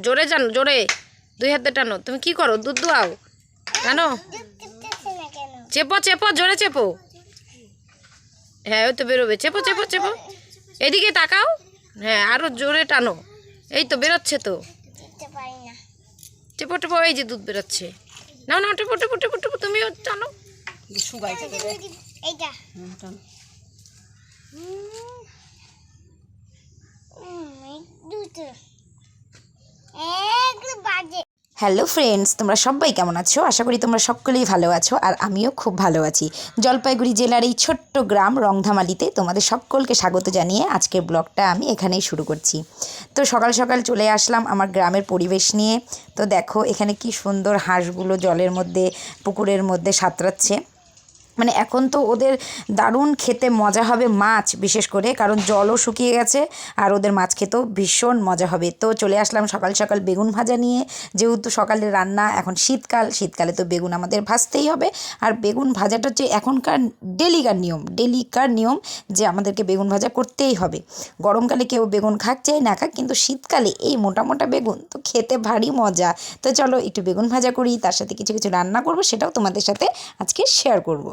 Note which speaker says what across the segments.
Speaker 1: জোরে জানো, জোরে 2 হাতে টানো। তুমি কি করো? দুধ দোয়াও? টানো, চেপো চেপো, জোরে চেপো। হ্যাঁ, ওই তো বেরোবে। চেপো চেপো চেপো, এদিকে তাকাও। হ্যাঁ, আরো জোরে টানো। এই তো বেরোচ্ছে তো। টেপো টেপো, এই যে দুধ বেরোচ্ছে। নাও নাও, টেপো টেপো টেপো টেপো, তুমিও টানো। হ্যালো ফ্রেন্ডস, তোমরা সবাই কেমন আছো? আশা করি তোমরা সকলেই ভালো আছো, আর আমিও খুব ভালো আছি। জলপাইগুড়ি জেলার এই ছোট্ট গ্রাম রংধামালিতে তোমাদের সকলকে স্বাগত জানিয়ে আজকের ব্লগটা আমি এখানেই শুরু করছি। তো সকাল সকাল চলে আসলাম আমার গ্রামের পরিবেশ নিয়ে। তো দেখো এখানে কি সুন্দর হাঁসগুলো জলের মধ্যে, পুকুরের মধ্যে সাঁতরাচ্ছে। মানে এখন তো ওদের দারুণ খেতে মজা হবে মাছ, বিশেষ করে কারণ জলও শুকিয়ে গেছে, আর ওদের মাছ খেতেও ভীষণ মজা হবে। তো চলে আসলাম সকাল সকাল বেগুন ভাজা নিয়ে। যেহেতু সকালে রান্না, এখন শীতকাল, শীতকালে তো বেগুন আমাদের ভাজতেই হবে। আর বেগুন ভাজাটা হচ্ছে এখনকার ডেলিকার নিয়ম যে আমাদেরকে বেগুন ভাজা করতেই হবে। গরমকালে কেউ বেগুন খাক চাই না খাক, কিন্তু শীতকালে এই মোটা মোটা বেগুন তো খেতে ভারী মজা। তো চলো একটু বেগুন ভাজা করি, তার সাথে কিছু কিছু রান্না করব, সেটাও তোমাদের সাথে আজকে শেয়ার করব।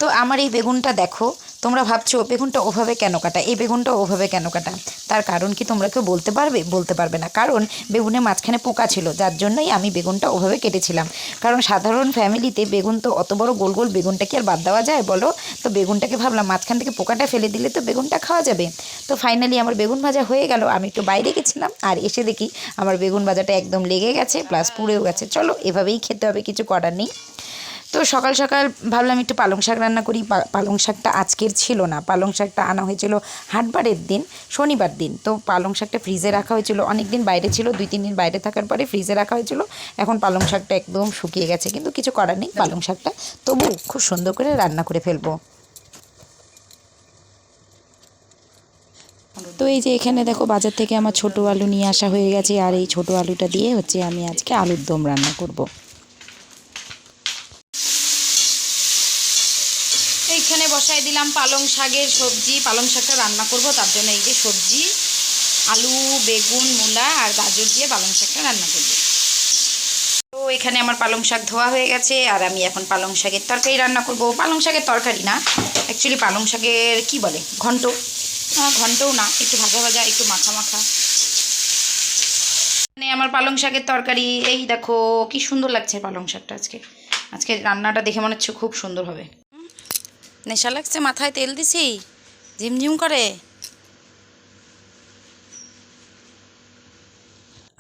Speaker 1: তো আমার এই বেগুনটা দেখো, তোমরা ভাবছো বেগুনটা ওভাবে কেন কাটা, এই বেগুনটা ওভাবে কেন কাটা। তার কারণ কি তোমরা কেউ বলতে পারবে? বলতে পারবে না, কারণ বেগুনের মাঝখানে পোকা ছিল, যার জন্যই আমি বেগুনটা ওভাবে কেটেছিলাম। কারণ সাধারণ ফ্যামিলিতে বেগুন তো অত বড় গোল গোল বেগুনটা কি আর বাদ দেওয়া যায় বলো? তো বেগুনটাকে ভাবলাম মাঝখান থেকে পোকাটা ফেলে দিলে তো বেগুনটা খাওয়া যাবে। তো ফাইনালি আমার বেগুন ভাজা হয়ে গেল। আমি একটু বাইরে গেছিলাম, আর এসে দেখি আমার বেগুন ভাজাটা একদম লেগে গেছে, প্লাস পুড়েও গেছে। চলো এভাবেই খেতে হবে, কিছু করার নেই। তো সকাল সকাল ভাবলাম একটু পালং শাক রান্না করি। পালং শাকটা আজকের ছিল না, পালং শাকটা আনা হয়েছিল হাটবারের দিন, শনিবার দিন। তো পালং শাকটা ফ্রিজে রাখা হয়েছিল, অনেক দিন বাইরে ছিল, 2-3 দিন বাইরে থাকার পরে ফ্রিজে রাখা হয়েছিল। এখন পালং শাকটা একদম শুকিয়ে গেছে, কিন্তু কিছু করার নেই, পালং শাকটা তবু খুব সুন্দর করে রান্না করে ফেলবো। তো এই যে এখানে দেখো বাজার থেকে আমার ছোট আলু নিয়ে আসা হয়ে গেছে, আর এই ছোট আলুটা দিয়ে হচ্ছে আমি আজকে আলুর দম রান্না করব। এইখানে বসাই দিলাম পালং শাকের সবজি, পালং শাকটা রান্না করব, তার জন্য এই যে সবজি আলু, বেগুন, মূলা আর গাজর দিয়ে পালং শাকটা রান্না করব। তো এখানে আমার পালং শাক ধোয়া হয়ে গেছে, আর আমি এখন পালং শাকের তরকারি রান্না করব। পালং শাকের তরকারি না, অ্যাকচুয়ালি পালং শাকের কি বলে, ঘন্ট। ঘন্টও না, একটু ভাজা ভাজা, একটু মাখা মাখা। মানে আমার পালং শাকের তরকারি, এই দেখো কি সুন্দর লাগছে পালং শাকটা। আজকে আজকে রান্নাটা দেখে মনে হচ্ছে খুব সুন্দর হবে। নেশা লাগছে, মাথায় তেল দিছি, ঝিমঝিম করে।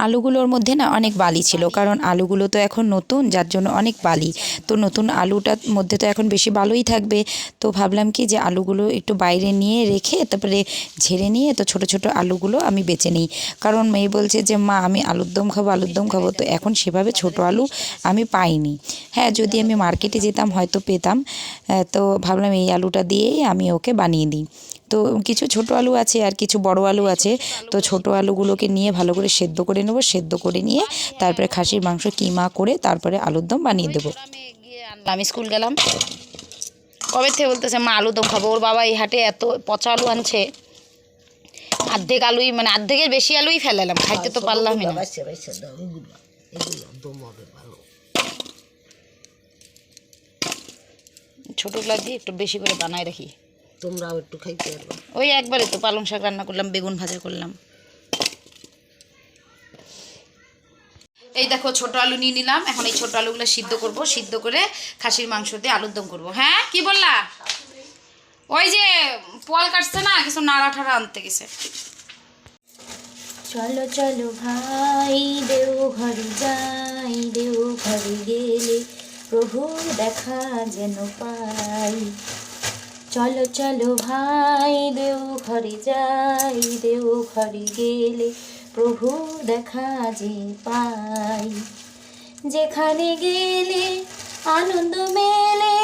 Speaker 1: আলুগুলোর মধ্যে না অনেক বালি ছিল, কারণ আলুগুলো তো এখন নতুন, যার জন্য অনেক বালি। তো নতুন আলুটার মধ্যে তো এখন বেশি বালুই থাকবে। তো ভাবলাম কি যে আলুগুলো একটু বাইরে নিয়ে রেখে তারপরে ঝেড়ে নিয়ে তো ছোট ছোট আলুগুলো আমি বেছে নিই। কারণ মেয়ে বলছে যে মা আমি আলুর দম খাবো, আলুর দম খাবো। তো এখন সেভাবে ছোট আলু আমি পাইনি। হ্যাঁ, যদি আমি মার্কেটে যেতাম হয়তো পেতাম। তো ভাবলাম এই আলুটা দিয়েই আমি ওকে বানিয়ে দিই। তো কিছু ছোট আলু আছে আর কিছু বড় আলু আছে। তো ছোট আলুগুলোকে নিয়ে ভালো করে সেদ্ধ করে নেব, সেদ্ধ করে নিয়ে তারপরে খাসির মাংস কিমা করে তারপরে আলুর দম বানিয়ে দেবো। আমি স্কুল গেলাম, কবে থেকে বলতেছে মা আলু দম খাবো। ওর বাবা এই হাটে এত পচা আলু আনছে, অর্ধেক আলুই, মানে অর্ধেকের বেশি আলুই ফেলালাম, খাইতে তো পারলামই না। ছোটোগুলা দিয়ে একটু বেশি করে বানায় রাখি, তোমরাও একটু খাইতে পারবে। ওই একবারে তো পালং শাক রান্না করলাম, বেগুন ভাজা করলাম। এই দেখো ছোট আলু নিয়ে নিলাম, এখন এই ছোট আলুগুলো সিদ্ধ করব, সিদ্ধ করে খাসির মাংস দিয়ে আলুর দম করবো। হ্যাঁ কি বললা? ওই যে পোয়াল কাটছে না, কিছু নাড়া ঠাড়া আনতে গেছে। চলো চলো ভাই দেওঘর যাই, দেওঘর গেলে প্রভুর দেখা যেন পাই। চলো চলো ভাই দেওঘরে যাই, দেওঘরে গেলে প্রভু দেখা যে পাই। যেখানে গেলে আনন্দ মেলে,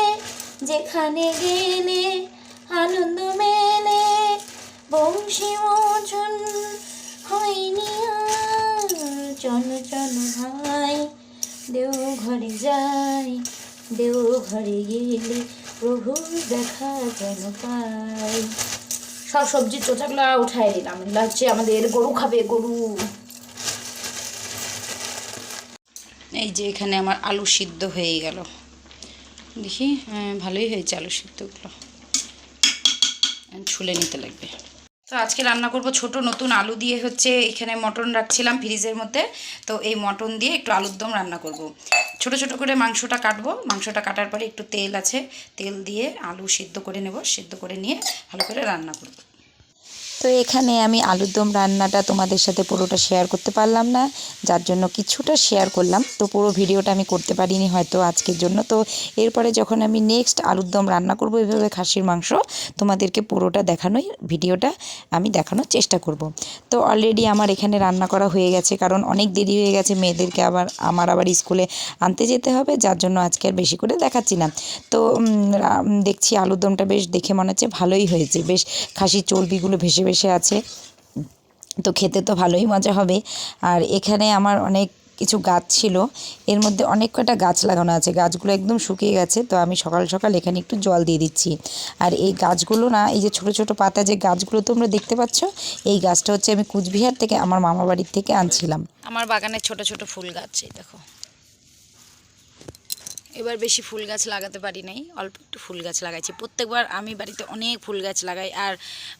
Speaker 1: যেখানে গেলে আনন্দ মেলে, বংশী মোচন হয়নি আর। চলো চলো ভাই দেওঘরে যাই, দেওঘরে গেলে প্রভুর দেখা যেন পাই। সব সবজির চোচাগুলো উঠাই দিলাম, লাগছে আমাদের গরু খাবে, গরু। এই যে এখানে আমার আলু সিদ্ধ হয়ে গেল, দেখি ভালোই হয়েছে আলু সিদ্ধগুলো, ছুলে নিতে লাগবে। তো আজকে রান্না করব ছোট নতুন আলু দিয়ে, হচ্ছে এখানে মটন রাখছিলাম ফ্রিজের মধ্যে, তো এই মটন দিয়ে একটু আলুর দম রান্না করব। ছোট ছোট করে মাংসটা কাটবো, মাংসটা কাটার পরে একটু তেল আছে, তেল দিয়ে আলু সিদ্ধ করে নেব, সিদ্ধ করে নিয়ে ভালো করে রান্না করব। তো এখানে আমি আলুর দম রান্নাটা তোমাদের সাথে পুরোটা শেয়ার করতে পারলাম না, যার জন্য কিছুটা শেয়ার করলাম। তো পুরো ভিডিওটা আমি করতে পারিনি হয়তো আজকের জন্য। তো এরপরে যখন আমি নেক্সট আলুর দম রান্না করব এভাবে খাসির মাংস, তোমাদেরকে পুরোটা দেখানোই ভিডিওটা আমি দেখানোর চেষ্টা করব। তো অলরেডি আমার এখানে রান্না করা হয়ে গেছে, কারণ অনেক দেরি হয়ে গেছে, মেয়েদেরকে আমার আবার স্কুলে আনতে যেতে হবে, যার জন্য আজকে আর বেশি করে দেখাচ্ছি না। তো দেখছি আলুর দমটা বেশ দেখে মনে হচ্ছে ভালোই হয়েছে, বেশ খাসির চর্বিগুলো ভেসে ভেসে আছে, তো খেতে তো ভালোই মজা হবে। আর এখানে আমার অনেক কিছু গাছ ছিল, এর মধ্যে অনেক কটা গাছ লাগানো আছে, গাছগুলো একদম শুকিয়ে গেছে। তো আমি সকাল সকাল এখানে একটু জল দিয়ে দিচ্ছি। আর এই গাছগুলো না, এই যে ছোট ছোট পাতা যে গাছগুলো তোমরা দেখতে পাচ্ছ, এই গাছটা হচ্ছে আমি কুচবিহার থেকে আমার মামা বাড়ির থেকে আনছিলাম। আমার বাগানে ছোট ছোট ফুল গাছ, এই দেখো। এবার বেশি ফুল গাছ লাগাতে পারি নাই, অল্প একটু ফুল গাছ লাগাইছি। প্রত্যেকবার আমি বাড়িতে অনেক ফুল গাছ লাগাই, আর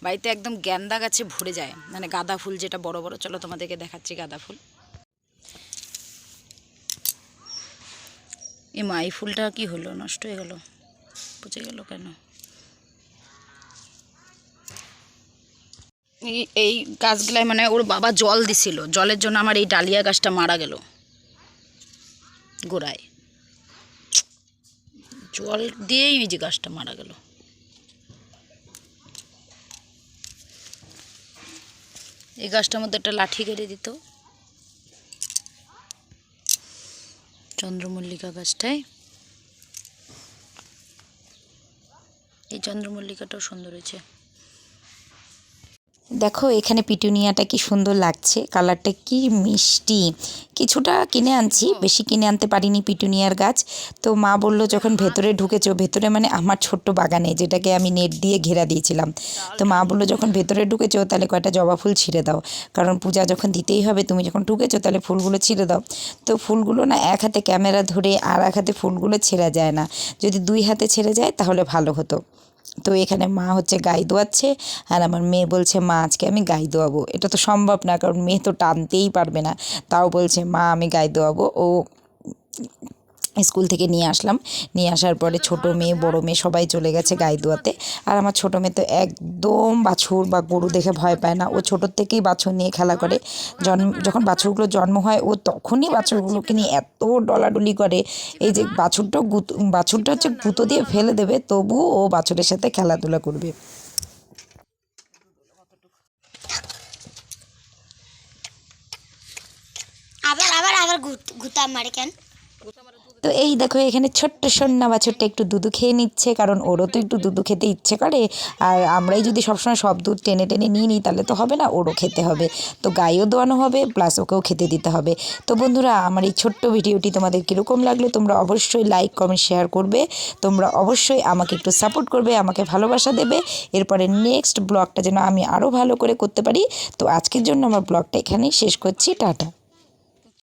Speaker 1: বাড়িতে একদম গ্যান্দা গাছে ভরে যায়, মানে গাঁদা ফুল যেটা বড় বড়। চলো তোমাদেরকে দেখাচ্ছি গাঁদা ফুল। এই ফুলটা কি হলো, নষ্ট হয়ে গেল, পচে গেল কেন? এই গাছগুলায় মানে ওর বাবা জল দিছিল, জলের জন্য আমার এই ডালিয়া গাছটা মারা গেল গোড়ায়, জল দিয়েই এই যে গাছটা মারা গেল। এই গাছটার মধ্যে একটা লাঠি কেটে দিত, চন্দ্রমল্লিকা গাছটায়। এই চন্দ্রমল্লিকাটাও সুন্দর হয়েছে। দেখো এখানে পিটুনিয়াটা কি সুন্দর লাগছে, কালারটা কি মিষ্টি। কিছুটা কিনে আনছি, বেশি কিনে আনতে পারিনি পিটুনিয়ার গাছ। তো মা বললো যখন ভেতরে ঢুকেছো, ভেতরে মানে আমার ছোট্ট বাগানে যেটাকে আমি নেট দিয়ে ঘেরা দিয়েছিলাম, তো মা বললো যখন ভেতরে ঢুকেছো তাহলে কয়টা জবা ফুল ছিঁড়ে দাও, কারণ পূজা যখন দিতেই হবে, তুমি যখন ঢুকেছো তাহলে ফুলগুলো ছিঁড়ে দাও। তো ফুলগুলো না এক হাতে ক্যামেরা ধরে আর এক হাতে ফুলগুলো ছেঁড়া যায় না, যদি দুই হাতে ছেড়ে যায় তাহলে ভালো হতো। তো এখানে মা হচ্ছে গাই দোয়াচ্ছে, আর আমার মেয়ে বলছে মা আজকে আমি গাই দোয়াবো। এটা তো সম্ভব না, কারণ মেয়ে তো টানতেই পারবে না, তাও বলছে মা আমি গাই দোয়াবো। ও স্কুল থেকে নিয়ে আসলাম, নিয়ে আসার পরে ছোটো মেয়ে বড়ো মেয়ে সবাই চলে গেছে গাই দোয়াতে। আর আমার ছোটো মেয়ে তো একদম বাছুর বা গরু দেখে ভয় পায় না, ও ছোটোর থেকেই বাছুর নিয়ে খেলা করে। যখন বাছুরগুলো জন্ম হয় ও তখনই বাছুরগুলোকে নিয়ে এত ডলাডলি করে, এই যে বাছুরটা হচ্ছে গুঁতো দিয়ে ফেলে দেবে, তবুও ও বাছুরের সাথে খেলাধুলা করবে।
Speaker 2: আবার আবার আবার গুতা মারে কেন?
Speaker 1: তো এই দেখো এখানে ছোট্ট সন্না বাছুরটা একটু দুধু খেয়ে নিচ্ছে, কারণ ওরও তো একটু দুধু খেতে ইচ্ছে করে। আর আমরাই যদি সবসময় সব দুধ টেনে টেনে নিয়ে নিই তাহলে তো হবে না, ওরও খেতে হবে। তো গাইও দোয়ানো হবে, প্লাস ওকেও খেতে দিতে হবে। তো বন্ধুরা, আমার এই ছোট্ট ভিডিওটি তোমাদের কীরকম লাগলো তোমরা অবশ্যই লাইক কমেন্ট শেয়ার করবে। তোমরা অবশ্যই আমাকে একটু সাপোর্ট করবে, আমাকে ভালোবাসা দেবে। এরপরে নেক্সট ব্লগটা যেন আমি আরও ভালো করে করতে পারি। তো আজকের জন্য আমার ব্লগটা এখানেই শেষ করছি, টাটা।